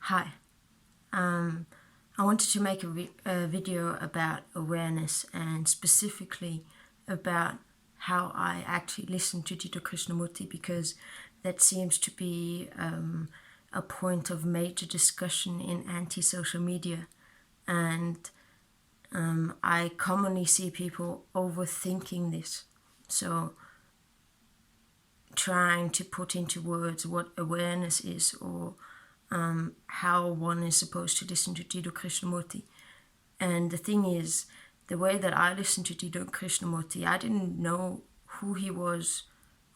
Hi. I wanted to make a video about awareness and specifically about how I actually listen to Jiddu Krishnamurti, because that seems to be a point of major discussion in anti-social media. And I commonly see people overthinking this. So trying to put into words what awareness is, or how one is supposed to listen to Jiddu Krishnamurti. And the thing is, the way that I listened to Jiddu Krishnamurti, I didn't know who he was,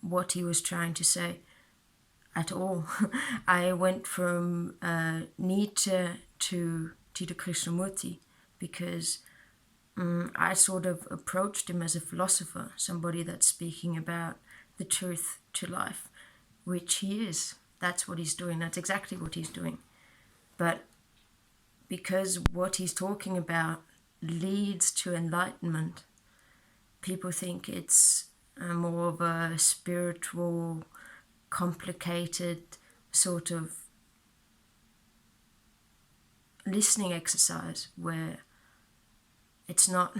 what he was trying to say at all. I went from Nietzsche to Jiddu Krishnamurti because I sort of approached him as a philosopher, somebody that's speaking about the truth to life, which he is. That's what he's doing. That's exactly what he's doing. But because what he's talking about leads to enlightenment, people think it's more of a spiritual, complicated sort of listening exercise where it's not.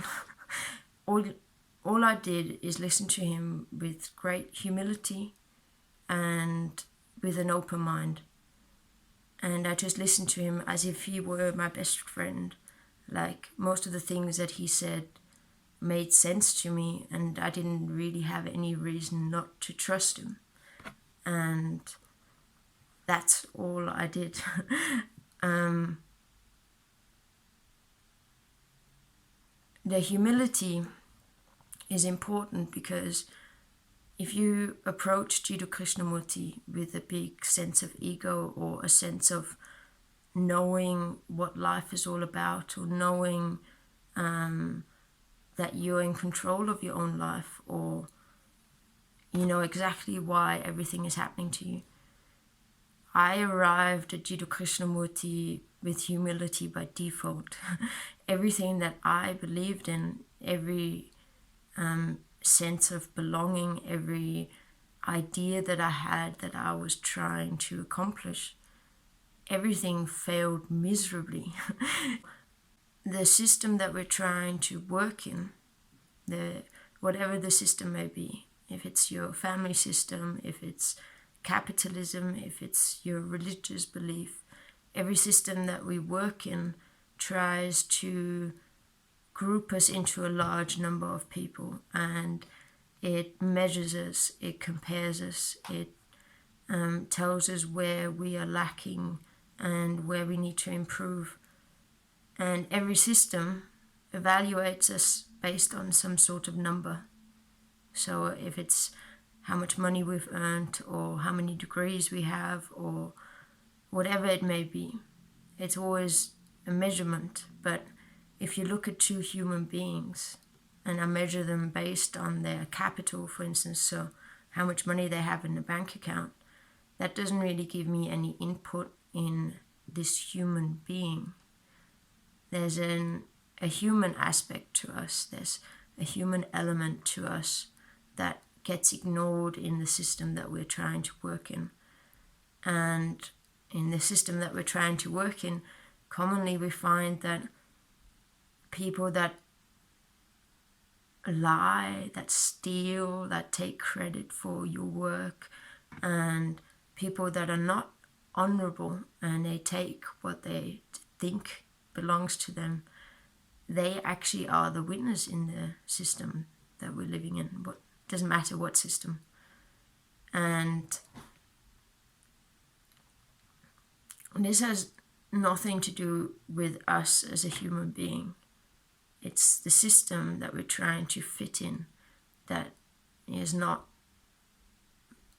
All I did is listen to him with great humility and with an open mind. And I just listened to him as if he were my best friend. Like, most of the things that he said made sense to me, and I didn't really have any reason not to trust him. And that's all I did. The humility is important because if you approach Jiddu Krishnamurti with a big sense of ego, or a sense of knowing what life is all about, or knowing that you're in control of your own life, or you know exactly why everything is happening to you. I arrived at Jiddu Krishnamurti with humility by default. Everything that I believed in, every sense of belonging, every idea that I had that I was trying to accomplish, everything failed miserably. The system that we're trying to work in, whatever the system may be, if it's your family system, if it's capitalism, if it's your religious belief, every system that we work in tries to group us into a large number of people, and it measures us, it compares us, it tells us where we are lacking and where we need to improve. And every system evaluates us based on some sort of number. So if it's how much money we've earned, or how many degrees we have, or whatever it may be, it's always a measurement. But if you look at two human beings and I measure them based on their capital, for instance, so how much money they have in the bank account, that doesn't really give me any input in this human being. There's a human aspect to us. There's a human element to us that gets ignored in the system that we're trying to work in. And in the system that we're trying to work in, commonly we find that people that lie, that steal, that take credit for your work, and people that are not honorable and they take what they think belongs to them, they actually are the winners in the system that we're living in. But doesn't matter what system. And this has nothing to do with us as a human being. It's the system that we're trying to fit in that is not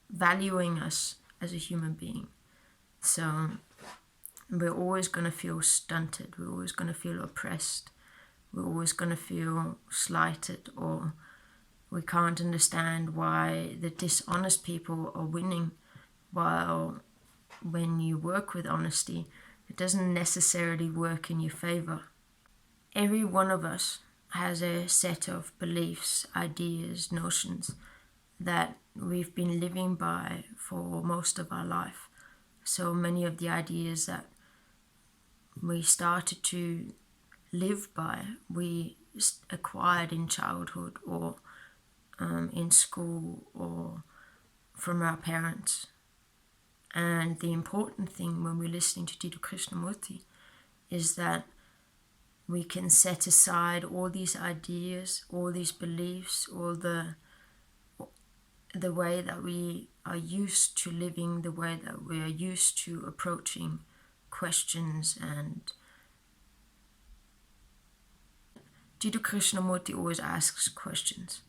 valuing us as a human being. So we're always going to feel stunted. We're always going to feel oppressed. We're always going to feel slighted, or we can't understand why the dishonest people are winning, while when you work with honesty, it doesn't necessarily work in your favor. Every one of us has a set of beliefs, ideas, notions that we've been living by for most of our life. So many of the ideas that we started to live by, we acquired in childhood or in school or from our parents. And the important thing when we're listening to Jiddu Krishnamurti is that we can set aside all these ideas, all these beliefs, all the way that we are used to living, the way that we are used to approaching questions. And Jiddu Krishnamurti always asks questions.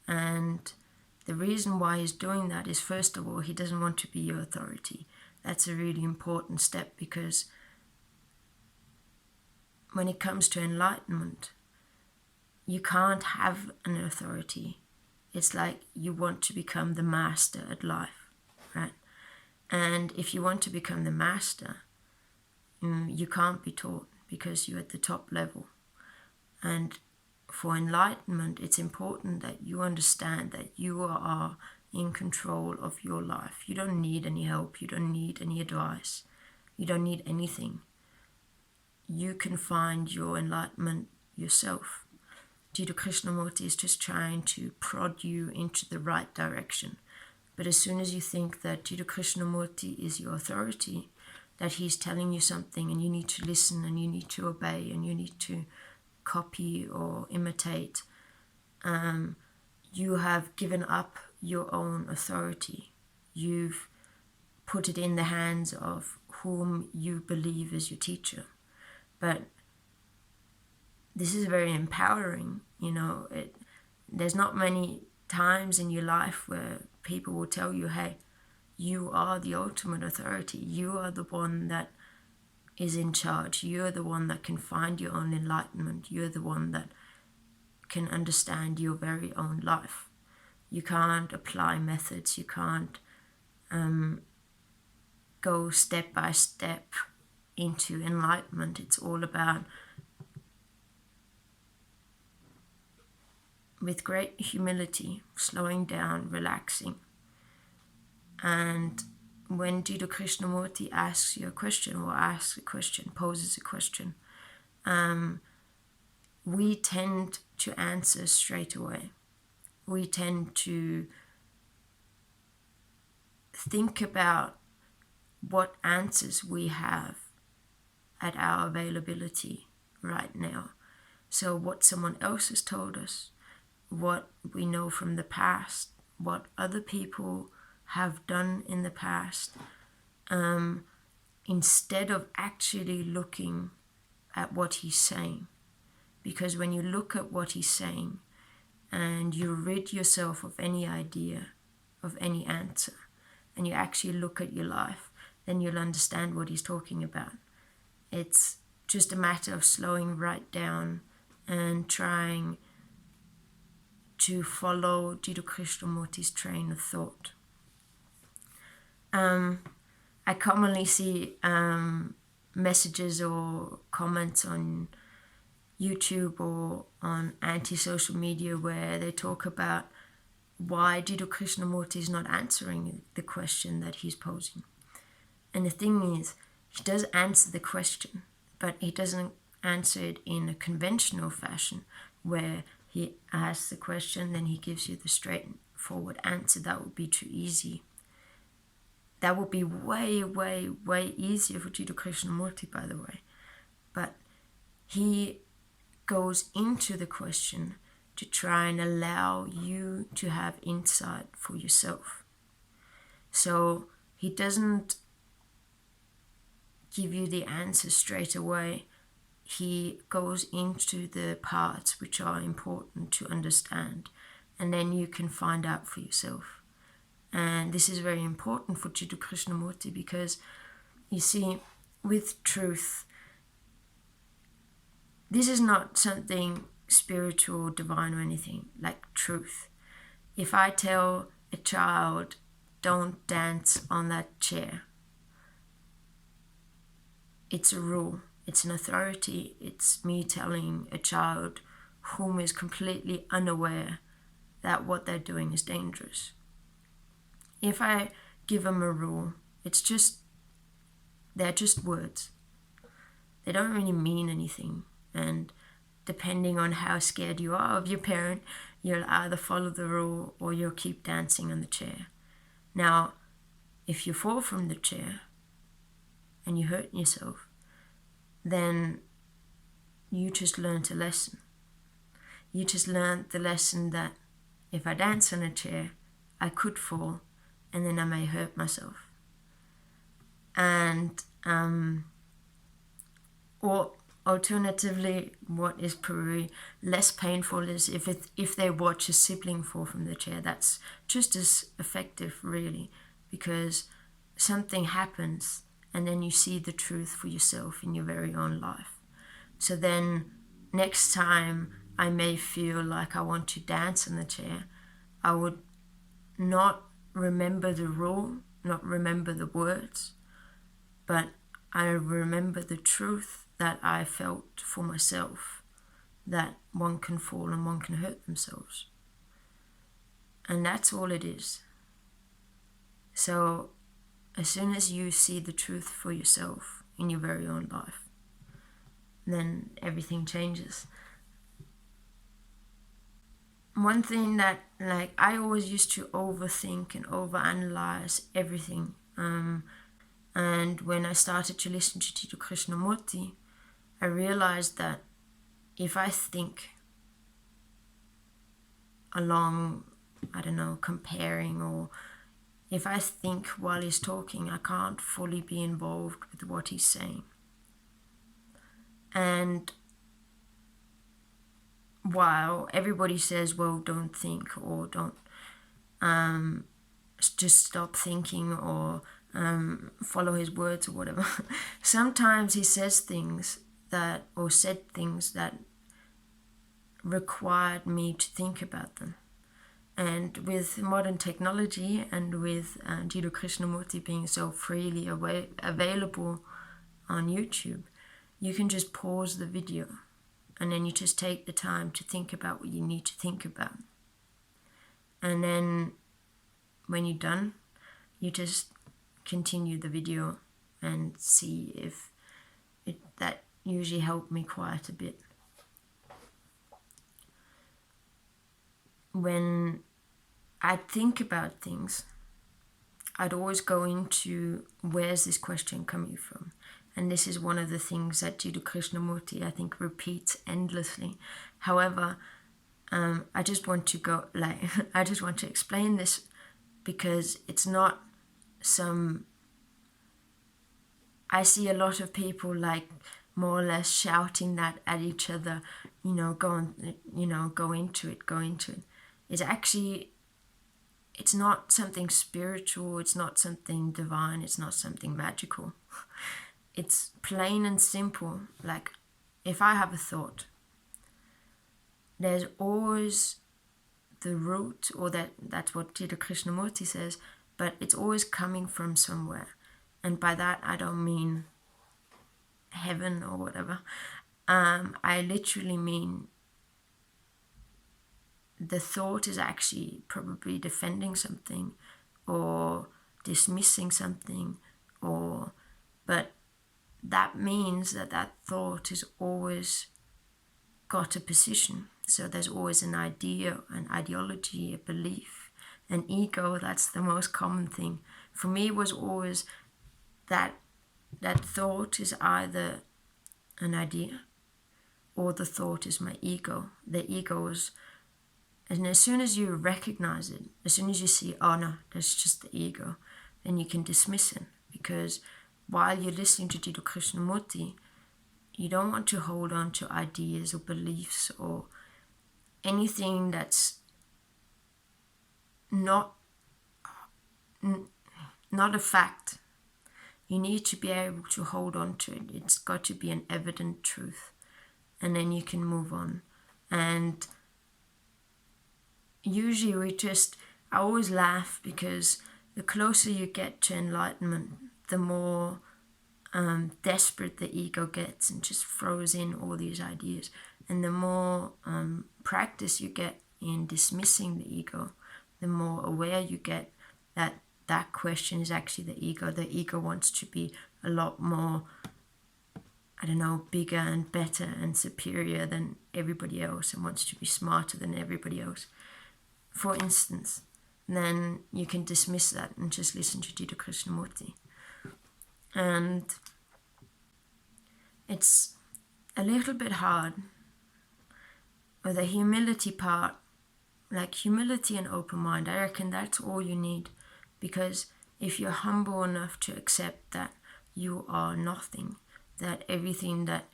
And the reason why he's doing that is, first of all, he doesn't want to be your authority. That's a really important step, because when it comes to enlightenment, you can't have an authority. It's like you want to become the master at life, right? And if you want to become the master, you can't be taught, because you're at the top level. And for enlightenment, it's important that you understand that you are in control of your life. You don't need any help. You don't need any advice. You don't need anything. You can find your enlightenment yourself. Jiddu Krishnamurti is just trying to prod you into the right direction. But as soon as you think that Jiddu Krishnamurti is your authority, that he's telling you something and you need to listen and you need to obey and you need to copy or imitate, you have given up your own authority. You've put it in the hands of whom you believe is your teacher. But this is very empowering, there's not many times in your life where people will tell you, hey, you are the ultimate authority. You are the one that is in charge. You're the one that can find your own enlightenment. You're the one that can understand your very own life. You can't apply methods. You can't go step by step into enlightenment. It's all about, with great humility, slowing down, relaxing. And when Jiddu Krishnamurti asks you a question, or asks a question, poses a question, we tend to answer straight away. We tend to think about what answers we have at our availability right now. So what someone else has told us, what we know from the past, what other people have done in the past, instead of actually looking at what he's saying. Because when you look at what he's saying and you rid yourself of any idea, of any answer, and you actually look at your life, then you'll understand what he's talking about. It's just a matter of slowing right down and trying to follow Jiddu Krishnamurti's train of thought. I commonly see messages or comments on YouTube or on anti-social media where they talk about why Jiddu Krishnamurti is not answering the question that he's posing. And the thing is, he does answer the question, but he doesn't answer it in a conventional fashion where he asks the question, then he gives you the straightforward answer. That would be too easy. That would be way, way, way easier for Jiddu Krishnamurti, by the way. But he goes into the question to try and allow you to have insight for yourself. So he doesn't give you the answer straight away. He goes into the parts which are important to understand, and then you can find out for yourself. And this is very important for Jiddu Krishnamurti because, you see, with truth, this is not something spiritual, divine, or anything, like truth. If I tell a child, don't dance on that chair, it's a rule, it's an authority, it's me telling a child whom is completely unaware that what they're doing is dangerous. If I give them a rule, they're just words. they don't really mean anything. And depending on how scared you are of your parent, you'll either follow the rule or you'll keep dancing on the chair. Now, if you fall from the chair and you hurt yourself, then you just learned a lesson. You just learned the lesson that if I dance on a chair, I could fall and then I may hurt myself. And or alternatively, what is probably less painful is if they watch a sibling fall from the chair. That's just as effective, really, because something happens and then you see the truth for yourself in your very own life. So then next time I may feel like I want to dance on the chair, I would not remember the rule, not remember the words, but I remember the truth that I felt for myself, that one can fall and one can hurt themselves. And that's all it is. So as soon as you see the truth for yourself in your very own life, then everything changes. One thing that, like, I always used to overthink and overanalyze everything. And when I started to listen to Jiddu Krishnamurti, I realized that if I think along, I don't know, comparing, or if I think while he's talking, I can't fully be involved with what he's saying. And while everybody says, well, don't think, or don't just stop thinking, or follow his words or whatever, sometimes he says things that, or said things that required me to think about them. And with modern technology and with Jiddu Krishnamurti being so freely available on YouTube, you can just pause the video and then you just take the time to think about what you need to think about. And then when you're done, you just continue the video and see if that usually helped me quite a bit. When I'd think about things, I'd always go into, where's this question coming from? And this is one of the things that Jiddu Krishnamurti, I think, repeats endlessly. However, I just want to I just want to explain this, because it's not I see a lot of people more or less shouting that at each other, go into it. It's not something spiritual, it's not something divine, it's not something magical. It's plain and simple. Like, if I have a thought, there's always the root, or that's what Jiddu Krishnamurti says, but it's always coming from somewhere. And by that, I don't mean heaven or whatever. I literally mean the thought is actually probably defending something or dismissing something, but that means that thought has always got a position. So there's always an idea, an ideology, a belief, an ego. That's the most common thing. For me, it was always that thought is either an idea or the thought is my ego. The ego is, and as soon as you recognize it, as soon as you see, oh no, that's just the ego, then you can dismiss it. Because while you're listening to Jiddu Krishnamurti, you don't want to hold on to ideas or beliefs or anything that's not a fact. You need to be able to hold on to it. It's got to be an evident truth. And then you can move on. And usually I always laugh, because the closer you get to enlightenment, the more desperate the ego gets and just throws in all these ideas. And the more practice you get in dismissing the ego, the more aware you get that question is actually the ego. The ego wants to be a lot more, I I don't know, bigger and better and superior than everybody else and wants to be smarter than everybody else, for instance, then you can dismiss that and just listen to Jiddu Krishnamurti. And it's a little bit hard with the humility part, like humility and open mind. I reckon that's all you need, because if you're humble enough to accept that you are nothing, that everything that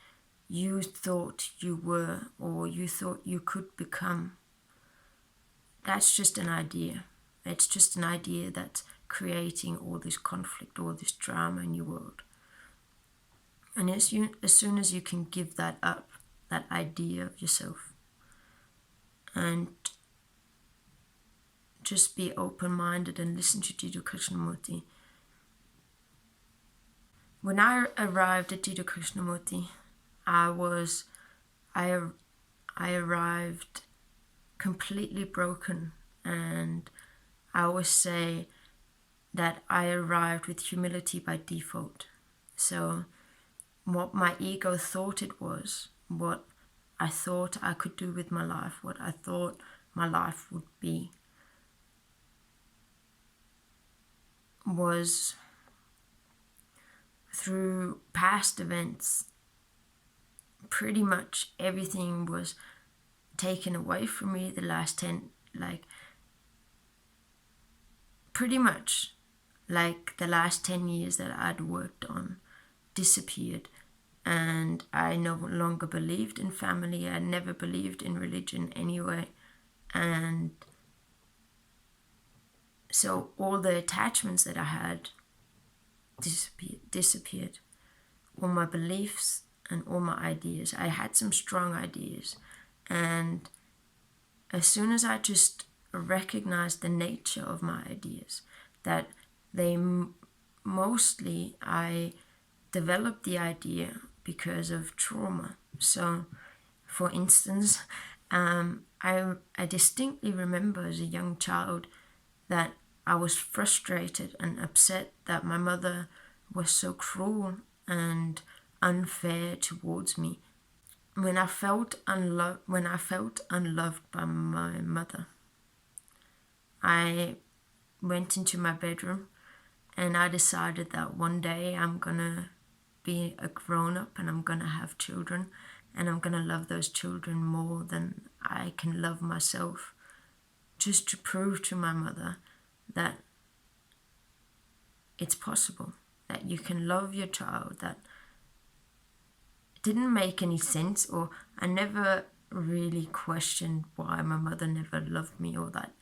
you thought you were or you thought you could become, that's just an idea. It's just an idea that's creating all this conflict, all this drama in your world. And as soon as you can give that up, that idea of yourself, and just be open-minded and listen to Jiddu Krishnamurti. When I arrived at Jiddu Krishnamurti, I arrived completely broken, and I always say that I arrived with humility by default. So what my ego thought it was, what I thought I could do with my life, what I thought my life would be, was through past events. Pretty much everything was taken away from me the last 10, pretty much like the last 10 years that I'd worked on disappeared, and I no longer believed in family. I never believed in religion anyway, and so all the attachments that I had disappeared. All my beliefs and all my ideas. I had some strong ideas, and as soon as I just recognized the nature of my ideas, that they mostly, I developed the idea because of trauma. So, for instance, I distinctly remember as a young child that I was frustrated and upset that my mother was so cruel and unfair towards me. When I felt unloved by my mother, I went into my bedroom and I decided that one day I'm gonna be a grown-up and I'm gonna have children, and I'm gonna love those children more than I can love myself, just to prove to my mother that it's possible, that you can love your child. That it didn't make any sense, or I never really questioned why my mother never loved me, or that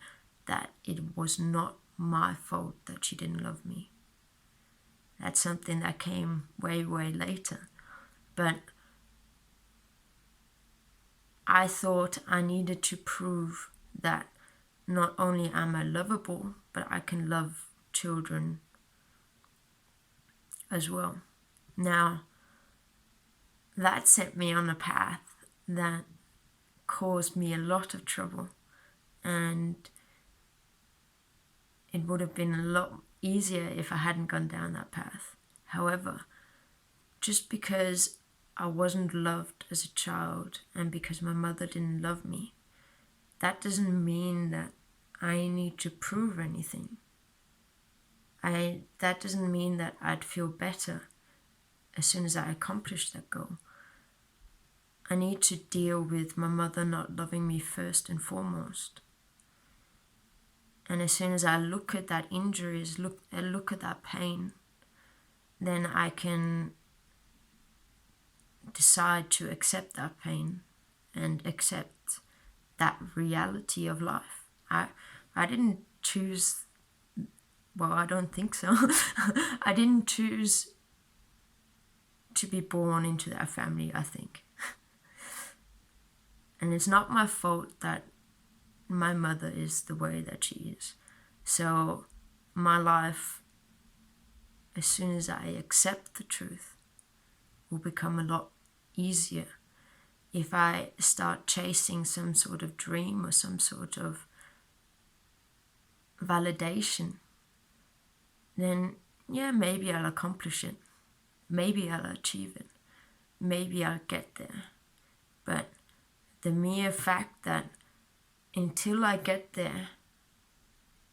it was not my fault that she didn't love me. That's something that came way, way later. But I thought I needed to prove that not only am I lovable, but I can love children as well. Now, that set me on a path that caused me a lot of trouble, and it would have been a lot easier if I hadn't gone down that path. However, just because I wasn't loved as a child and because my mother didn't love me, that doesn't mean that I need to prove anything. That doesn't mean that I'd feel better as soon as I accomplished that goal. I need to deal with my mother not loving me first and foremost. And as soon as I look at that injuries, look at that pain, then I can decide to accept that pain and accept that reality of life. I didn't choose, well, I don't think so. I didn't choose to be born into that family, I think. And it's not my fault that my mother is the way that she is. So my life, as soon as I accept the truth, will become a lot easier. If I start chasing some sort of dream or some sort of validation, then yeah, maybe I'll accomplish it. Maybe I'll achieve it. maybe I'll get there. But the mere fact that until I get there,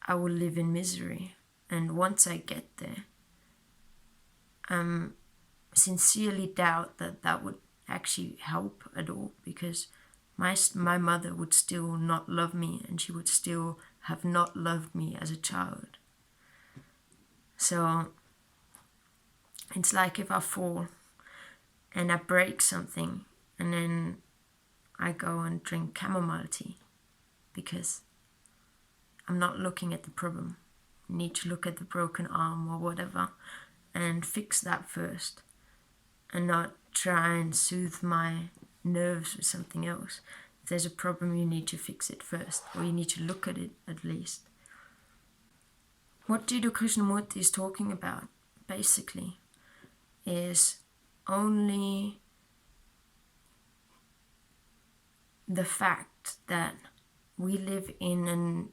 I will live in misery. And once I get there, I sincerely doubt that that would actually help at all, because my mother would still not love me, and she would still have not loved me as a child. So it's like if I fall and I break something, and then I go and drink chamomile tea, because I'm not looking at the problem. I need to look at the broken arm or whatever and fix that first, and not try and soothe my nerves with something else. If there's a problem, you need to fix it first, or you need to look at it at least. What Jiddu Krishnamurti is talking about, basically, is only the fact that we live in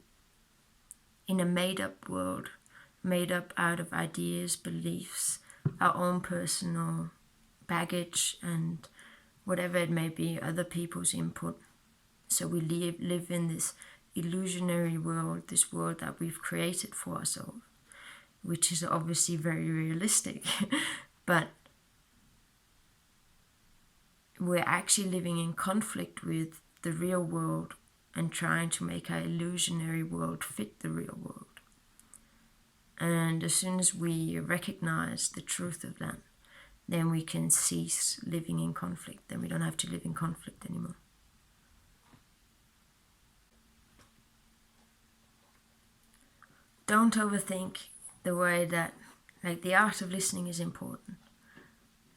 a made-up world, made up out of ideas, beliefs, our own personal baggage, and whatever it may be, other people's input. So we live in this illusionary world, this world that we've created for ourselves, which is obviously very realistic, but we're actually living in conflict with the real world and trying to make our illusionary world fit the real world. And as soon as we recognize the truth of that, then we can cease living in conflict. Then we don't have to live in conflict anymore. Don't overthink the way that, like, the art of listening is important.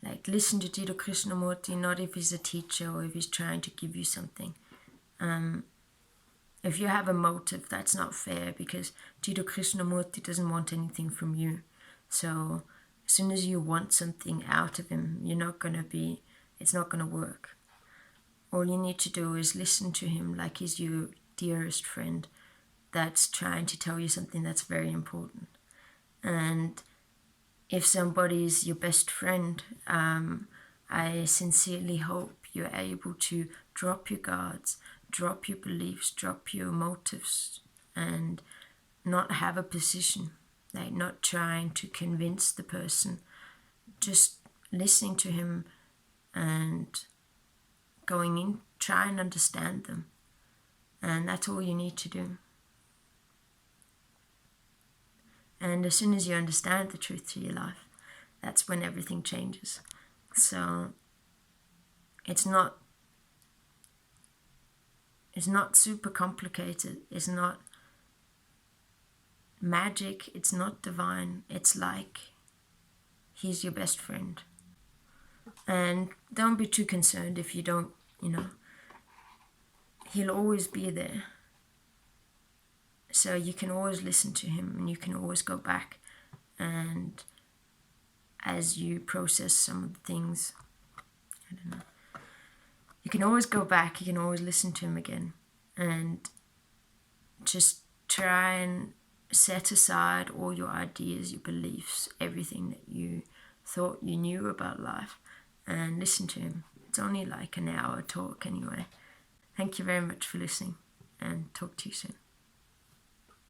Like, listen to Jiddu Krishnamurti, not if he's a teacher or if he's trying to give you something. If you have a motive, that's not fair, because Jiddu Krishnamurti doesn't want anything from you. So as soon as you want something out of him, it's not gonna work. All you need to do is listen to him like he's your dearest friend that's trying to tell you something that's very important. And if somebody is your best friend, I sincerely hope you're able to drop your guards, drop your beliefs, drop your motives, and not have a position, like not trying to convince the person, just listening to him and going in, try and understand them. And that's all you need to do. And as soon as you understand the truth to your life, that's when everything changes. So it's not super complicated. It's not magic. It's not divine. It's like he's your best friend. And don't be too concerned if you don't, he'll always be there. So you can always listen to him, and you can always go back, and as you process some of the things, you can always go back, you can always listen to him again, and just try and set aside all your ideas, your beliefs, everything that you thought you knew about life, and listen to him. It's only like an hour talk anyway. Thank you very much for listening, and talk to you soon.